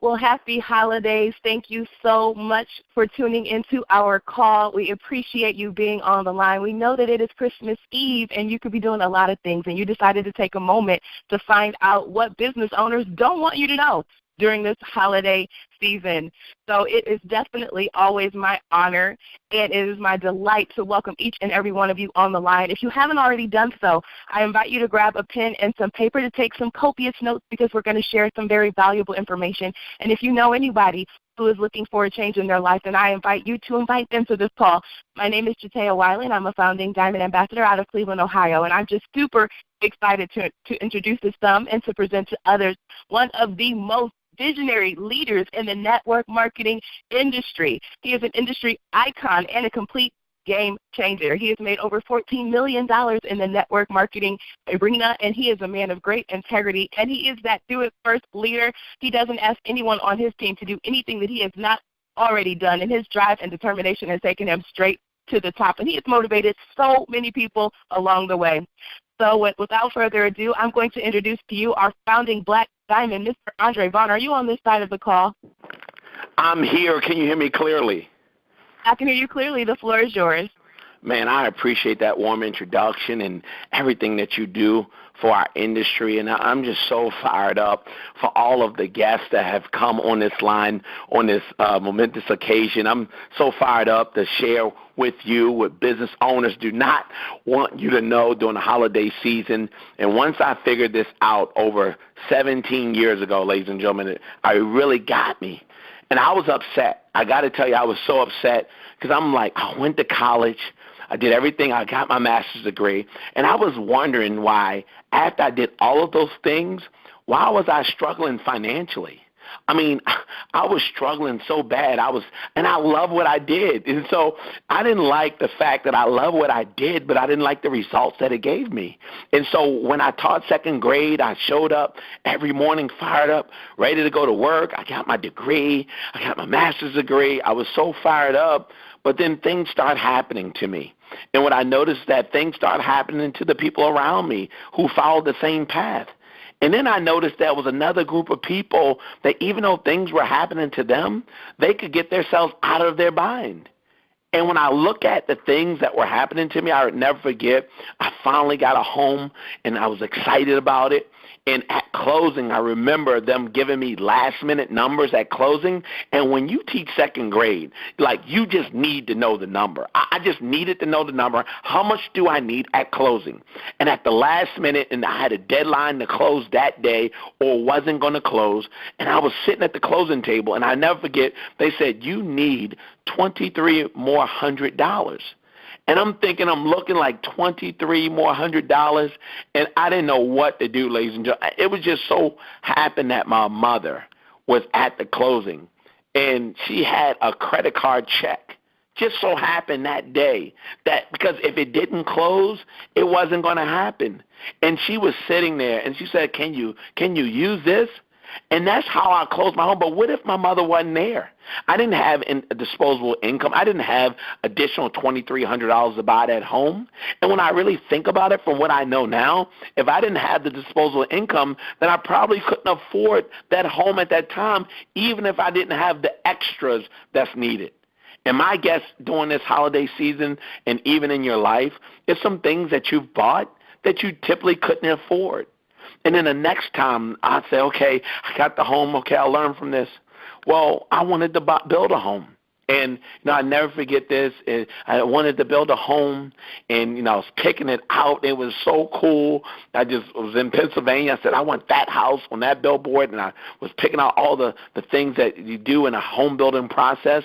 Well, happy holidays. Thank you so much for tuning into our call. We appreciate you being on the line. We know that it is Christmas Eve, and you could be doing a lot of things, and you decided to take a moment to find out what business owners don't want you to know during this holiday season. So it is definitely always my honor, and it is my delight to welcome each and every one of you on the line. If you haven't already done so, I invite you to grab a pen and some paper to take some copious notes, because we're going to share some very valuable information. And if you know anybody who is looking for a change in their life, then I invite you to invite them to this call. My name is Taya, and I'm a founding Diamond Ambassador out of Cleveland, Ohio, and I'm just super excited to introduce to some and to present to others one of the most visionary leaders in the network marketing industry. He is an industry icon and a complete game changer. He has made over $14 million in the network marketing arena, and he is a man of great integrity, and he is that do-it-first leader. He doesn't ask anyone on his team to do anything that he has not already done, and his drive and determination has taken him straight to the top, and he has motivated so many people along the way. So without further ado, I'm going to introduce to you our founding Black Diamond, Mr. Andre Vaughn. Are you on this side of the call? I'm here. Can you hear me clearly? I can hear you clearly. The floor is yours. Man, I appreciate that warm introduction and everything that you do for our industry, and I'm just so fired up for all of the guests that have come on this line on this momentous occasion. I'm so fired up to share with you what business owners do not want you to know during the holiday season. And once I figured this out over 17 years ago, ladies and gentlemen, it really got me. And I was upset. I got to tell you, I was so upset because I'm like, I went to college. I did everything. I got my master's degree. And I was wondering why, after I did all of those things, why was I struggling financially? I mean, I was struggling so bad. And I love what I did. And so I didn't like the fact that I love what I did, but I didn't like the results that it gave me. And so when I taught second grade, I showed up every morning fired up, ready to go to work. I got my degree. I got my master's degree. I was so fired up. But then things start happening to me. And what I noticed that things start happening to the people around me who followed the same path. And then I noticed there was another group of people that even though things were happening to them, they could get themselves out of their bind. And when I look at the things that were happening to me, I would never forget, I finally got a home, and I was excited about it. And at closing, I remember them giving me last-minute numbers at closing. And when you teach second grade, like, you just need to know the number. I just needed to know the number. How much do I need at closing? And at the last minute, and I had a deadline to close that day or wasn't going to close, and I was sitting at the closing table, and I never forget, they said, you need $23 more $100. And I'm thinking, I'm looking like $23 more $100, and I didn't know what to do, ladies and gentlemen. It was just so happened that my mother was at the closing, and she had a credit card check. Just so happened that day that because if it didn't close, it wasn't going to happen. And she was sitting there, and she said, can you use this? And that's how I closed my home. But what if my mother wasn't there? I didn't have a disposable income. I didn't have additional $2,300 to buy it at home. And when I really think about it from what I know now, if I didn't have the disposable income, then I probably couldn't afford that home at that time, even if I didn't have the extras that's needed. And my guess during this holiday season and even in your life is some things that you've bought that you typically couldn't afford. And then the next time I'd say, okay, I got the home. Okay, I'll learn from this. Well, I wanted to build a home. And, I never forget this. I wanted to build a home, and, I was picking it out. It was so cool. I was in Pennsylvania. I said, I want that house on that billboard. And I was picking out all the things that you do in a home building process.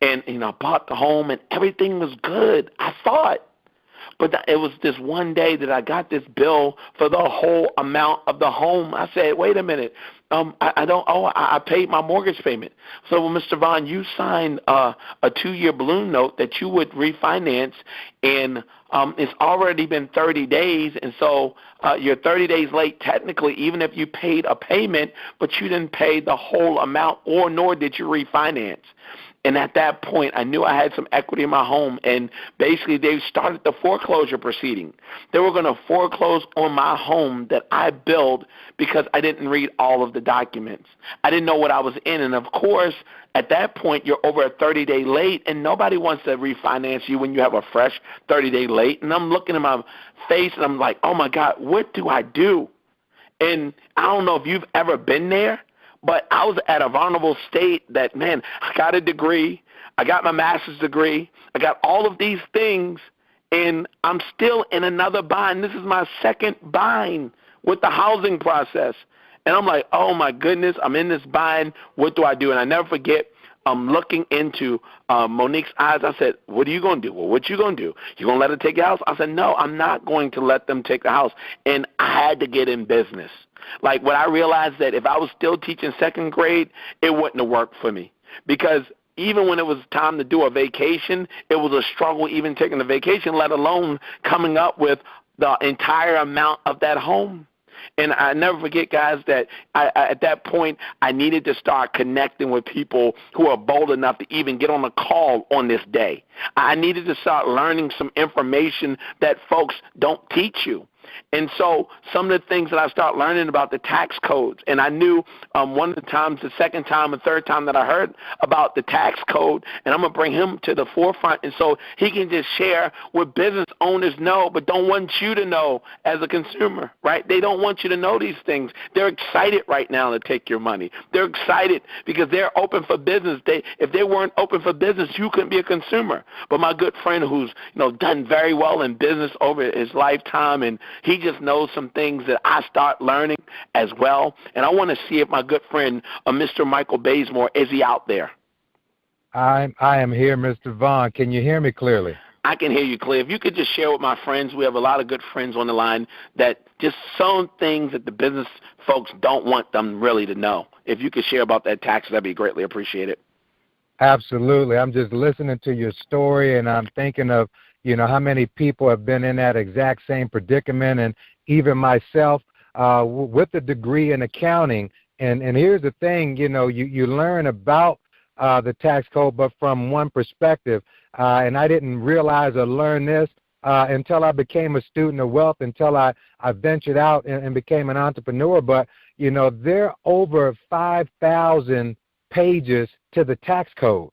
And, I bought the home, and everything was good, I thought. But it was this one day that I got this bill for the whole amount of the home. I said, wait a minute, I paid my mortgage payment. So, well, Mr. Vaughn, you signed a 2-year balloon note that you would refinance, and it's already been 30 days, and so you're 30 days late technically, even if you paid a payment, but you didn't pay the whole amount, nor did you refinance. And at that point, I knew I had some equity in my home, and basically they started the foreclosure proceeding. They were going to foreclose on my home that I built because I didn't read all of the documents. I didn't know what I was in, and of course, at that point, you're over a 30-day late, and nobody wants to refinance you when you have a fresh 30-day late. And I'm looking at my face, and I'm like, oh, my God, what do I do? And I don't know if you've ever been there, but I was at a vulnerable state that, man, I got a degree, I got my master's degree, I got all of these things, and I'm still in another bind. This is my second bind with the housing process. And I'm like, oh, my goodness, I'm in this bind. What do I do? And I never forget looking into Monique's eyes. I said, what are you going to do? Well, what you going to do? You going to let her take your house? I said, no, I'm not going to let them take the house. And I had to get in business. Like when I realized that if I was still teaching second grade, it wouldn't have worked for me. Because even when it was time to do a vacation, it was a struggle even taking a vacation, let alone coming up with the entire amount of that home. And I never forget, guys, that at that point I needed to start connecting with people who are bold enough to even get on a call on this day. I needed to start learning some information that folks don't teach you. And so some of the things that I started learning about the tax codes, and I knew one of the times, the second time and third time that I heard about the tax code, and I'm going to bring him to the forefront, and so he can just share what business owners know but don't want you to know as a consumer, right? They don't want you to know these things. They're excited right now to take your money. They're excited because they're open for business. If they weren't open for business, you couldn't be a consumer. But my good friend who's done very well in business over his lifetime, and he just knows some things that I start learning as well. And I want to see if my good friend, Mr. Michael Bazemore, is he out there? I am here, Mr. Vaughn. Can you hear me clearly? I can hear you clear. If you could just share with my friends, we have a lot of good friends on the line that just some things that the business folks don't want them really to know. If you could share about that tax, that'd be greatly appreciated. Absolutely. I'm just listening to your story, and I'm thinking of how many people have been in that exact same predicament, and even myself with a degree in accounting. And here's the thing, you learn about the tax code, but from one perspective. And I didn't realize or learn this until I became a student of wealth, until I ventured out and became an entrepreneur. But, there are over 5,000 pages to the tax code.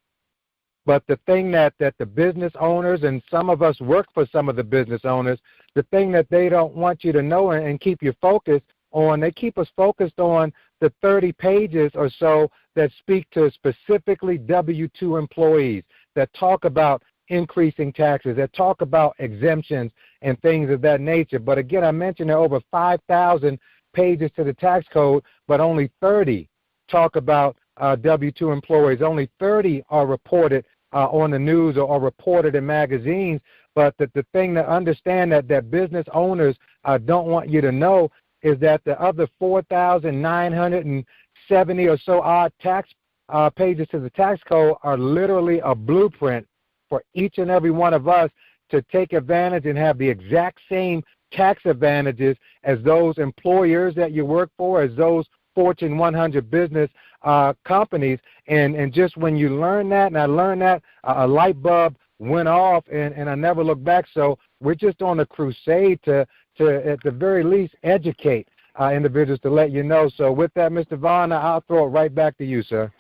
But the thing that the business owners, and some of us work for some of the business owners, the thing that they don't want you to know and keep you focused on, they keep us focused on the 30 pages or so that speak to specifically W-2 employees, that talk about increasing taxes, that talk about exemptions and things of that nature. But again, I mentioned there are over 5,000 pages to the tax code, but only 30 talk about W-2 employees. Only 30 are reported on the news or reported in magazines. But the thing to understand that business owners don't want you to know is that the other 4,970 or so odd tax pages to the tax code are literally a blueprint for each and every one of us to take advantage and have the exact same tax advantages as those employers that you work for, as those Fortune 100 business companies. And just when you learn that, and I learned that, a light bulb went off, and I never looked back. So we're just on a crusade to at the very least, educate individuals to let you know. So with that, Mr. Vaughn, I'll throw it right back to you, sir.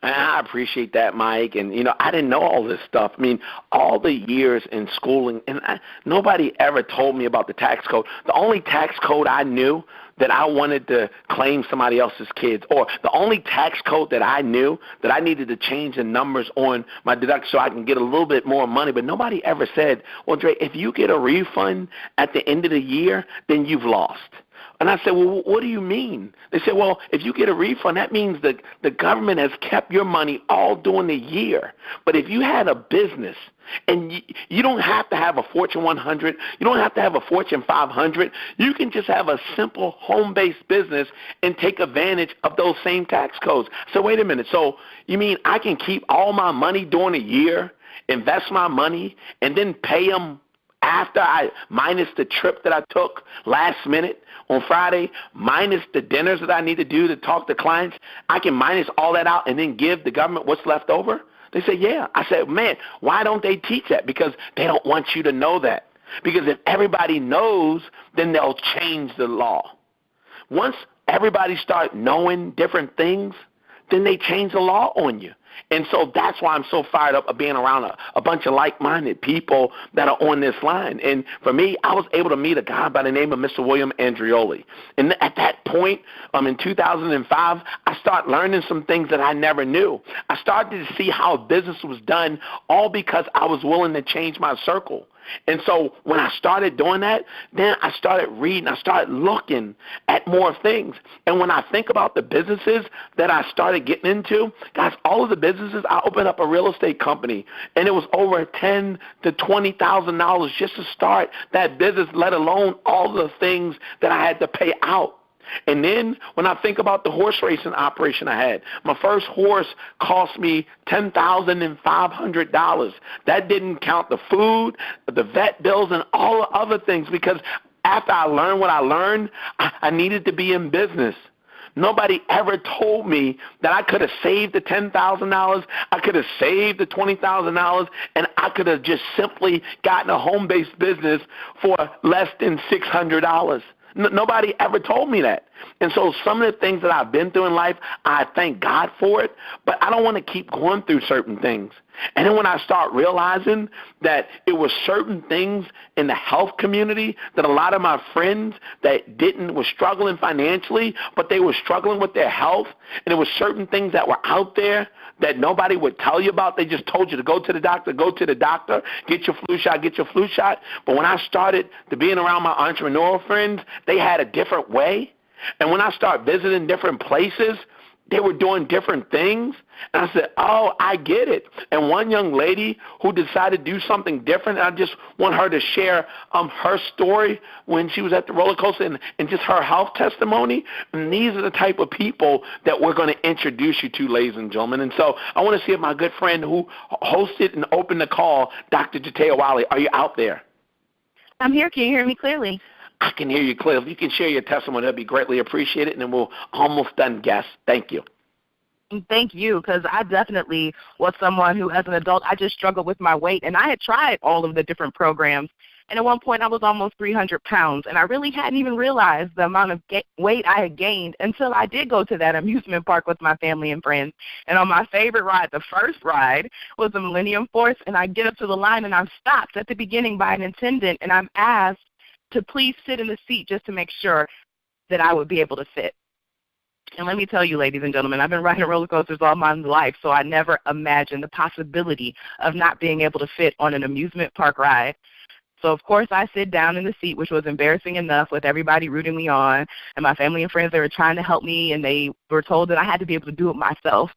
I appreciate that, Mike. And, I didn't know all this stuff. I mean, all the years in schooling, and nobody ever told me about the tax code. The only tax code I knew that I wanted to claim somebody else's kids, or the only tax code that I knew that I needed to change the numbers on my deduction so I can get a little bit more money. But nobody ever said, well, Dre, if you get a refund at the end of the year, then you've lost. And I said, well, what do you mean? They said, well, if you get a refund, that means that the government has kept your money all during the year. But if you had a business, and you don't have to have a Fortune 100, you don't have to have a Fortune 500, you can just have a simple home-based business and take advantage of those same tax codes. So wait a minute. So you mean I can keep all my money during a year, invest my money, and then pay them after I minus the trip that I took last minute on Friday, minus the dinners that I need to do to talk to clients? I can minus all that out and then give the government what's left over? They say, yeah. I said, man, why don't they teach that? Because they don't want you to know that. Because if everybody knows, then they'll change the law. Once everybody start knowing different things, then they change the law on you. And so that's why I'm so fired up of being around a bunch of like-minded people that are on this line. And for me, I was able to meet a guy by the name of Mr. William Andrioli. And at that point, in 2005, I started learning some things that I never knew. I started to see how business was done, all because I was willing to change my circle. And so when I started doing that, then I started reading, I started looking at more things. And when I think about the businesses that I started getting into, guys, all of the businesses, I opened up a real estate company, and it was over $10,000 to $20,000 just to start that business, let alone all the things that I had to pay out. And then when I think about the horse racing operation I had, my first horse cost me $10,500. That didn't count the food, the vet bills, and all the other things, because after I learned what I learned, I needed to be in business. Nobody ever told me that I could have saved the $10,000, I could have saved the $20,000, and I could have just simply gotten a home-based business for less than $600. Nobody ever told me that. And so some of the things that I've been through in life, I thank God for it, but I don't want to keep going through certain things. And then when I start realizing that it was certain things in the health community that a lot of my friends that were struggling financially, but they were struggling with their health, and there were certain things that were out there that nobody would tell you about. They just told you to go to the doctor, get your flu shot. But when I started to being around my entrepreneurial friends, they had a different way. And when I started visiting different places, they were doing different things. And I said, oh, I get it. And one young lady who decided to do something different, I just want her to share her story when she was at the roller coaster and just her health testimony. And these are the type of people that we're going to introduce you to, ladies and gentlemen. And so I want to see if my good friend who hosted and opened the call, Dr. Taya, are you out there? I'm here. Can you hear me clearly? I can hear you clearly. If you can share your testimony, that would be greatly appreciated. And then we're almost done, guests. Thank you. Thank you, because I definitely was someone who, as an adult, I just struggled with my weight. And I had tried all of the different programs. And at one point, I was almost 300 pounds. And I really hadn't even realized the amount of weight I had gained until I did go to that amusement park with my family and friends. And on my favorite ride, the first ride, was the Millennium Force. And I get up to the line, and I'm stopped at the beginning by an attendant. And I'm asked to please sit in the seat just to make sure that I would be able to fit. And let me tell you, ladies and gentlemen, I've been riding roller coasters all my life, so I never imagined the possibility of not being able to fit on an amusement park ride. So, of course, I sit down in the seat, which was embarrassing enough with everybody rooting me on, and my family and friends, they were trying to help me, and they were told that I had to be able to do it myself.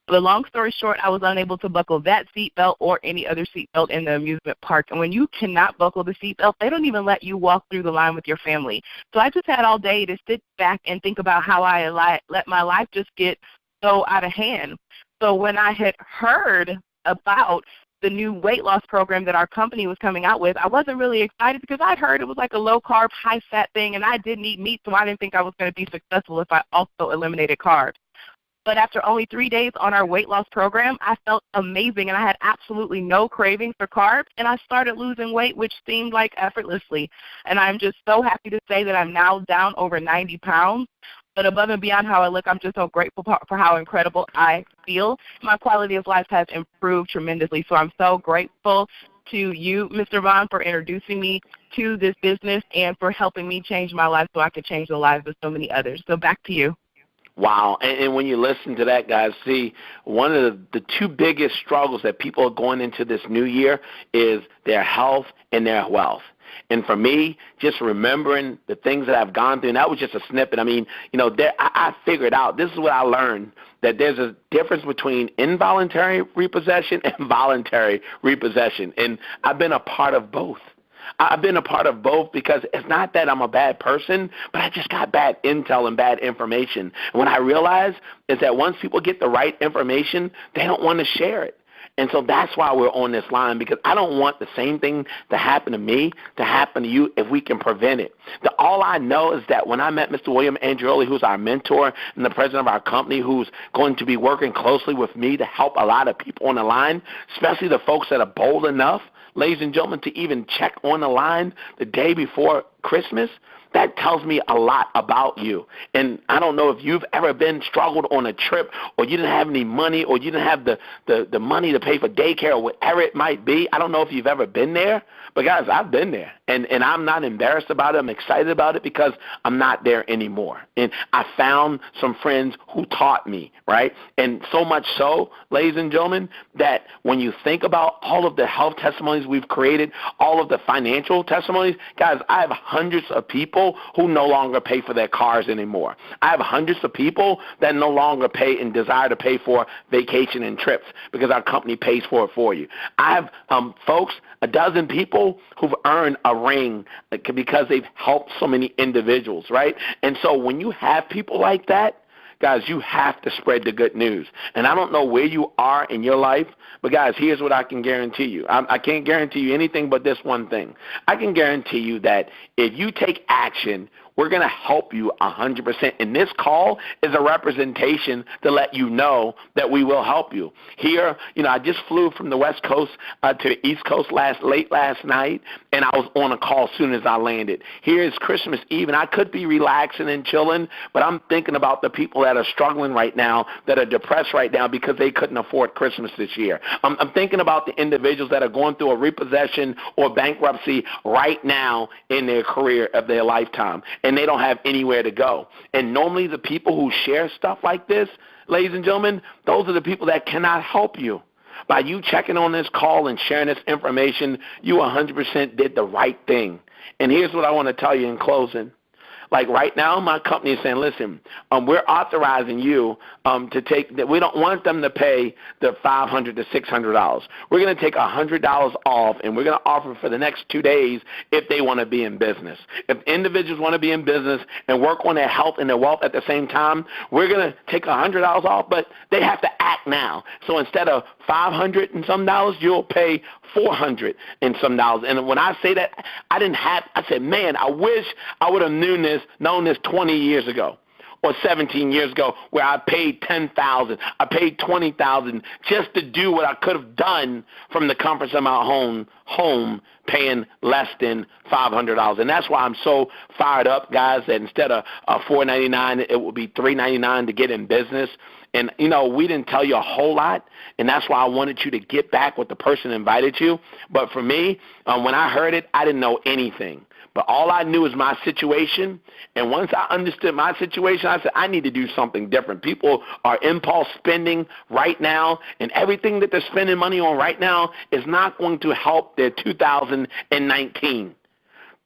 But long story short, I was unable to buckle that seatbelt or any other seatbelt in the amusement park. And when you cannot buckle the seatbelt, they don't even let you walk through the line with your family. So I just had all day to sit back and think about how I let my life just get so out of hand. So when I had heard about the new weight loss program that our company was coming out with, I wasn't really excited because I'd heard it was like a low-carb, high-fat thing, and I didn't eat meat, so I didn't think I was going to be successful if I also eliminated carbs. But after only 3 days on our weight loss program, I felt amazing, and I had absolutely no craving for carbs, and I started losing weight, which seemed like effortlessly. And I'm just so happy to say that I'm now down over 90 pounds. But above and beyond how I look, I'm just so grateful for how incredible I feel. My quality of life has improved tremendously, so I'm so grateful to you, Mr. Vaughn, for introducing me to this business and for helping me change my life so I could change the lives of so many others. So back to you. Wow. And when you listen to that, guys, see, one of the two biggest struggles that people are going into this new year is their health and their wealth. And for me, just remembering the things that I've gone through, and that was just a snippet. I mean, I figured out, this is what I learned, that there's a difference between involuntary repossession and voluntary repossession. And I've been a part of both. I've been a part of both because it's not that I'm a bad person, but I just got bad intel and bad information. And what I realized is that once people get the right information, they don't want to share it. And so that's why we're on this line, because I don't want the same thing to happen to me to happen to you if we can prevent it. All I know is that when I met Mr. William Andreoli, who's our mentor and the president of our company, who's going to be working closely with me to help a lot of people on the line, especially the folks that are bold enough, ladies and gentlemen, to even check on the line the day before Christmas, that tells me a lot about you. And I don't know if you've ever been struggled on a trip, or you didn't have any money, or you didn't have the money to pay for daycare or whatever it might be. I don't know if you've ever been there, but guys, I've been there. And I'm not embarrassed about it. I'm excited about it because I'm not there anymore. And I found some friends who taught me, right? And so much so, ladies and gentlemen, that when you think about all of the health testimonies we've created, all of the financial testimonies, guys, I have hundreds of people who no longer pay for their cars anymore. I have hundreds of people that no longer pay and desire to pay for vacation and trips because our company pays for it for you. I have folks, a dozen people who've earned a ring because they've helped so many individuals, right? And so when you have people like that, guys, you have to spread the good news. And I don't know where you are in your life, but, guys, here's what I can guarantee you. I can't guarantee you anything but this one thing. I can guarantee you that if you take action, we're going to help you 100%. And this call is a representation to let you know that we will help you. Here, I just flew from the West Coast to the East Coast late last night, and I was on a call as soon as I landed. Here is Christmas Eve, and I could be relaxing and chilling, but I'm thinking about the people that are struggling right now, that are depressed right now because they couldn't afford Christmas this year. I'm thinking about the individuals that are going through a repossession or bankruptcy right now in their career of their lifetime, and they don't have anywhere to go. And normally the people who share stuff like this, ladies and gentlemen, those are the people that cannot help you. By you checking on this call and sharing this information, you 100% did the right thing. And here's what I want to tell you in closing. Like right now, my company is saying, listen, we're authorizing you to take that. We don't want them to pay the $500 to $600. We're going to take $100 off, and we're going to offer for the next 2 days if they want to be in business. If individuals want to be in business and work on their health and their wealth at the same time, we're going to take $100 off, but they have to act now. So instead of $500 and some dollars, you'll pay $400 and some dollars. And when I say that, I said, man, I wish I would have known this 20 years ago or 17 years ago, where I paid $10,000, I paid $20,000 just to do what I could have done from the comforts of my home paying less than $500. And that's why I'm so fired up, guys, that instead of $4.99, it will be $3.99 to get in business. And, we didn't tell you a whole lot, and that's why I wanted you to get back with the person who invited you. But for me, when I heard it, I didn't know anything. But all I knew is my situation, and once I understood my situation, I said, I need to do something different. People are impulse spending right now, and everything that they're spending money on right now is not going to help their 2019.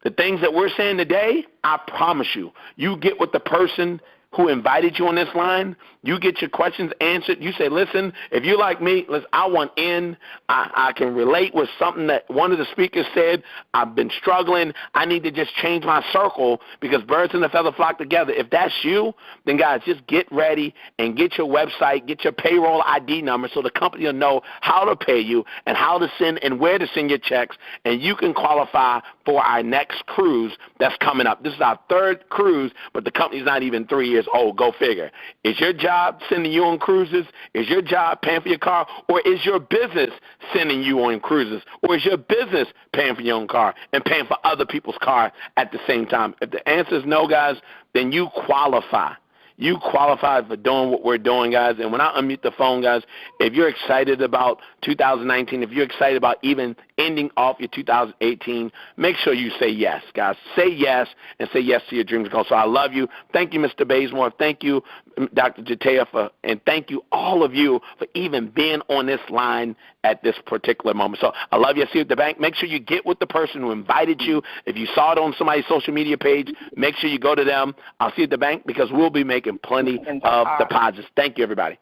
The things that we're saying today, I promise you, you get with the person who invited you on this line, you get your questions answered. You say, listen, if you're like me, I want in. I can relate with something that one of the speakers said. I've been struggling. I need to just change my circle because birds and the feather flock together. If that's you, then, guys, just get ready and get your website, get your payroll ID number so the company will know how to pay you and how to send and where to send your checks, and you can qualify for our next cruise that's coming up. This is our third cruise, but the company's not even 3 years old. Go figure. Is your job sending you on cruises? Is your job paying for your car? Or is your business sending you on cruises? Or is your business paying for your own car and paying for other people's car at the same time? If the answer is no, guys, then you qualify. You qualify for doing what we're doing, guys. And when I unmute the phone, guys, if you're excited about 2019, if you're excited about even ending off your 2018, make sure you say yes, guys. Say yes and say yes to your dreams and goals. So I love you. Thank you, Mr. Bazemore. Thank you, Dr. Taya, and thank you, all of you, for even being on this line at this particular moment. So I love you. See you at the bank. Make sure you get with the person who invited you. If you saw it on somebody's social media page, make sure you go to them. I'll see you at the bank because we'll be making plenty of deposits. Thank you, everybody.